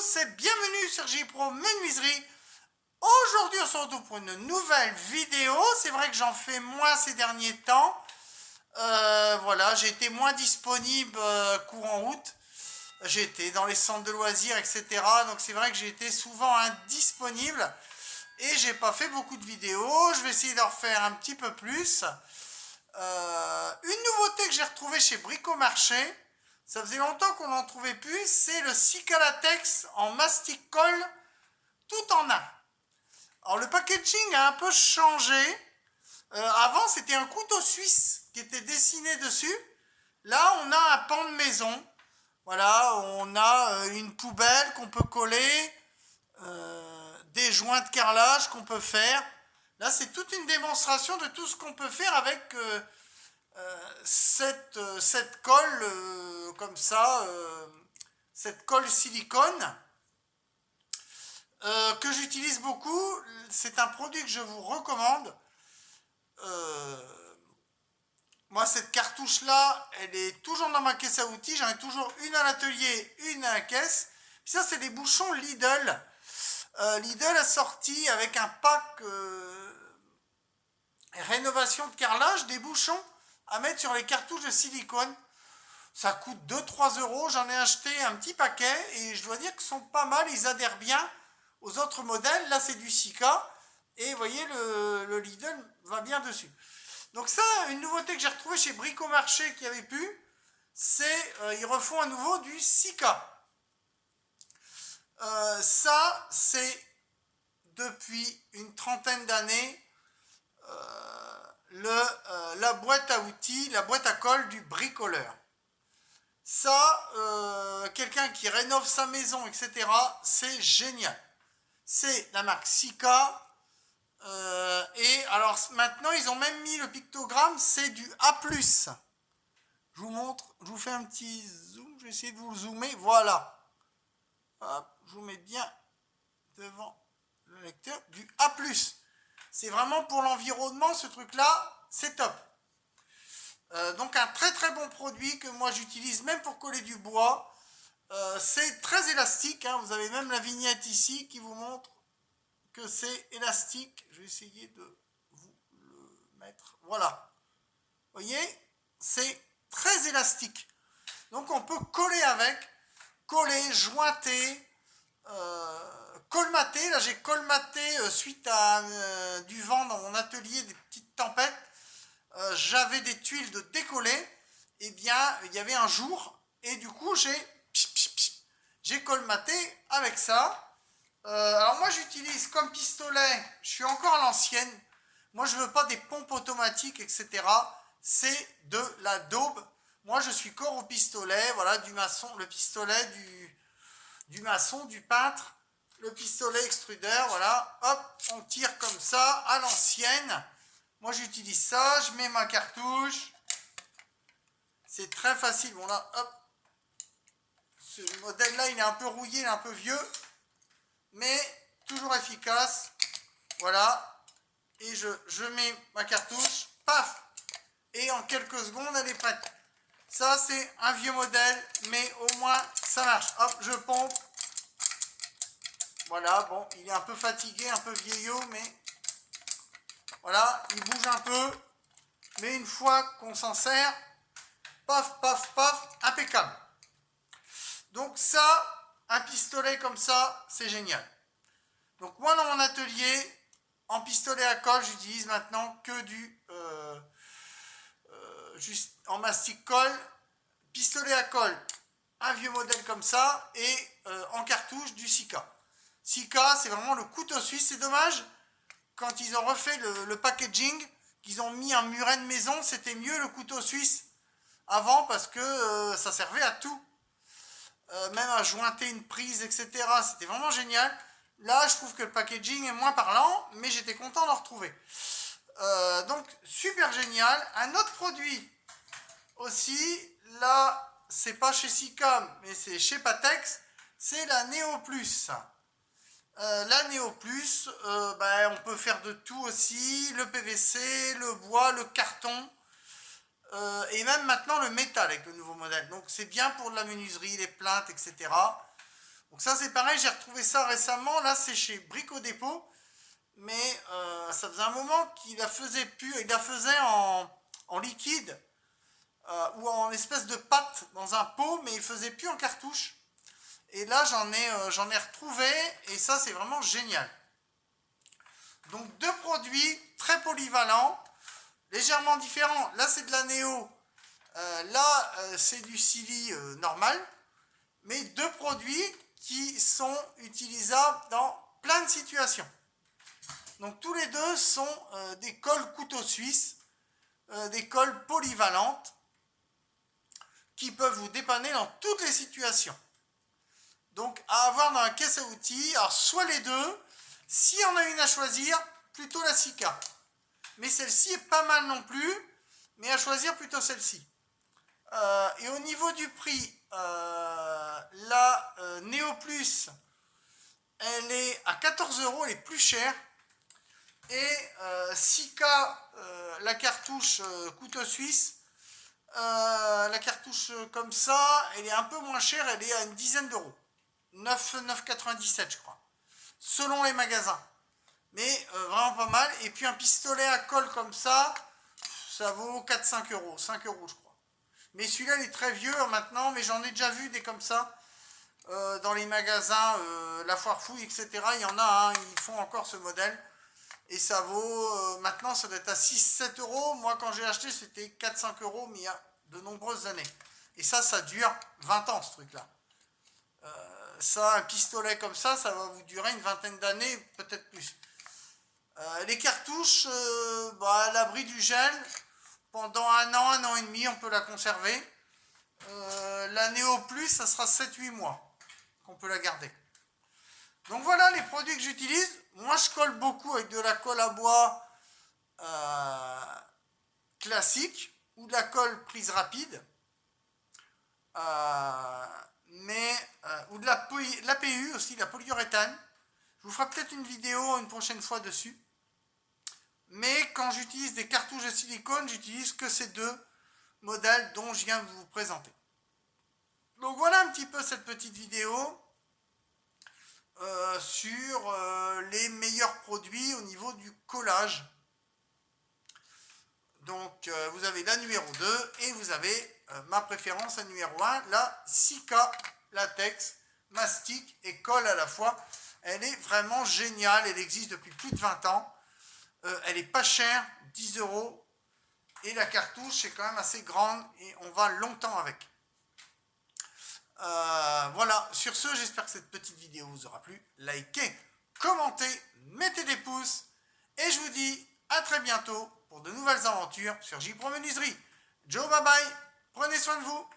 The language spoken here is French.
tous et bienvenue sur J-Pro Menuiserie. Aujourd'hui on se retrouve pour une nouvelle vidéo. C'est vrai que j'en fais moins ces derniers temps. Voilà, j'ai été moins disponible courant août. J'ai été dans les centres de loisirs, etc. Donc c'est vrai que j'ai été souvent indisponible. Et j'ai pas fait beaucoup de vidéos. Je vais essayer d'en refaire un petit peu plus. Une nouveauté que j'ai retrouvée chez Bricomarché. Ça faisait longtemps qu'on n'en trouvait plus, c'est le Sika Latex en mastic colle tout en un. Alors le packaging a un peu changé. Avant c'était un couteau suisse qui était dessiné dessus. Là on a un pan de maison. Voilà, on a une poubelle qu'on peut coller, des joints de carrelage qu'on peut faire. Là c'est toute une démonstration de tout ce qu'on peut faire avec cette colle comme ça, cette colle silicone que j'utilise beaucoup. C'est un produit que je vous recommande. Moi cette cartouche là elle est toujours dans ma caisse à outils, j'en ai toujours une à l'atelier, une à la caisse. Puis ça c'est des bouchons Lidl. Lidl a sorti avec un pack rénovation de carrelage des bouchons à mettre sur les cartouches de silicone. Ça coûte 2-3 euros. J'en ai acheté un petit paquet et je dois dire qu'ils sont pas mal. Ils adhèrent bien aux autres modèles. Là, c'est du Sika. Et vous voyez, le Lidl va bien dessus. Donc ça, une nouveauté que j'ai retrouvée chez Bricomarché qui avait pu, c'est ils refont à nouveau du Sika. Ça, c'est depuis une trentaine d'années la boîte à outils, la boîte à colle du bricoleur. Ça, quelqu'un qui rénove sa maison, etc., c'est génial. C'est la marque Sika. Et alors maintenant, ils ont même mis le pictogramme, c'est du A+. Je vous montre, je vous fais un petit zoom, je vais essayer de vous le zoomer. Voilà. Hop, je vous mets bien devant le lecteur, du A+. C'est vraiment pour l'environnement, ce truc-là, c'est top. Donc un très très bon produit que moi j'utilise même pour coller du bois. C'est très élastique, hein. Vous avez même la vignette ici qui vous montre que c'est élastique. Je vais essayer de vous le mettre. Voilà. Vous voyez, c'est très élastique. Donc on peut coller avec, coller, jointer, colmater. Là j'ai colmaté suite à du vent dans mon atelier, des petites tempêtes. J'avais des tuiles de décoller. Et bien il y avait un jour et du coup j'ai colmaté avec ça. Alors moi j'utilise comme pistolet, je suis encore à l'ancienne. Moi je veux pas des pompes automatiques, etc. C'est de la daube. Moi je suis corps au pistolet, voilà, du maçon, le pistolet du maçon, du peintre, le pistolet extrudeur, voilà, hop, on tire comme ça, à l'ancienne. Moi j'utilise ça, je mets ma cartouche. C'est très facile, bon là, hop. Ce modèle là il est un peu rouillé, il est un peu vieux. Mais toujours efficace. Voilà. Et je mets ma cartouche, paf. Et en quelques secondes elle est prête. Ça c'est un vieux modèle, mais au moins ça marche. Hop, je pompe. Voilà, bon, il est un peu fatigué, un peu vieillot, mais voilà, il bouge un peu. Mais une fois qu'on s'en sert, paf, paf, paf, impeccable. Donc ça, un pistolet comme ça, c'est génial. Donc moi dans mon atelier, en pistolet à colle, j'utilise maintenant que du juste en mastic colle, pistolet à colle, un vieux modèle comme ça, et en cartouche du Sika. Sika, c'est vraiment le couteau suisse. C'est dommage, quand ils ont refait le packaging, qu'ils ont mis un muret de maison, c'était mieux le couteau suisse avant parce que ça servait à tout. Même à jointer une prise, etc. C'était vraiment génial. Là, je trouve que le packaging est moins parlant, mais j'étais content d'en retrouver. Donc, super génial. Un autre produit aussi, là, c'est pas chez Sika, mais c'est chez Patex, c'est la Neo Plus. La Neo Plus, on peut faire de tout aussi, le PVC, le bois, le carton, et même maintenant le métal avec le nouveau modèle. Donc c'est bien pour de la menuiserie, les plinthes, etc. Donc ça c'est pareil, j'ai retrouvé ça récemment, là c'est chez Brico Dépôt, mais ça faisait un moment qu'il la faisait plus, il la faisait en liquide ou en espèce de pâte dans un pot, mais il faisait plus en cartouche. Et là j'en ai retrouvé et ça c'est vraiment génial. Donc deux produits très polyvalents, légèrement différents. Là c'est de la Néo, là c'est du Silly normal, mais deux produits qui sont utilisables dans plein de situations. Donc tous les deux sont des colles couteau suisse, des colles polyvalentes qui peuvent vous dépanner dans toutes les situations. Donc à avoir dans la caisse à outils, alors soit les deux, si on a une à choisir, plutôt la Sika. Mais celle-ci est pas mal non plus, mais à choisir plutôt celle-ci. Et au niveau du prix, la Neo Plus, elle est à 14 €, elle est plus chère. Et Sika, la cartouche couteau suisse, la cartouche comme ça, elle est un peu moins chère, elle est à une dizaine d'euros. 9,97 je crois, selon les magasins. Mais vraiment pas mal. Et puis un pistolet à colle comme ça vaut 4-5 €, 5 € je crois. Mais celui-là, il est très vieux maintenant, mais j'en ai déjà vu des comme ça dans les magasins, la foire fouille, etc. Il y en a, ils font encore ce modèle. Et ça vaut, maintenant, ça doit être à 6-7 €. Moi, quand j'ai acheté, c'était 4-5 €, mais il y a de nombreuses années. Et ça dure 20 ans, ce truc-là. Ça, un pistolet comme ça va vous durer une vingtaine d'années, peut-être plus. Les cartouches, à l'abri du gel, pendant un an et demi, on peut la conserver. La Néo Plus, ça sera 7-8 mois qu'on peut la garder. Donc voilà les produits que j'utilise. Moi, je colle beaucoup avec de la colle à bois classique ou de la colle prise rapide. Ou de la PU aussi, la polyuréthane. Je vous ferai peut-être une vidéo une prochaine fois dessus. Mais quand j'utilise des cartouches de silicone, j'utilise que ces deux modèles dont je viens de vous présenter. Donc voilà un petit peu cette petite vidéo sur les meilleurs produits au niveau du collage. Donc vous avez la numéro 2 et vous avez ma préférence, la numéro 1, la Sika latex, mastic et colle à la fois. Elle est vraiment géniale, elle existe depuis plus de 20 ans. Elle est pas chère, 10 €. Et la cartouche est quand même assez grande et on va longtemps avec. Voilà, sur ce, j'espère que cette petite vidéo vous aura plu. Likez, commentez, mettez des pouces. Et je vous dis à très bientôt pour de nouvelles aventures sur J Pro Menuiserie. Joe, bye bye, prenez soin de vous.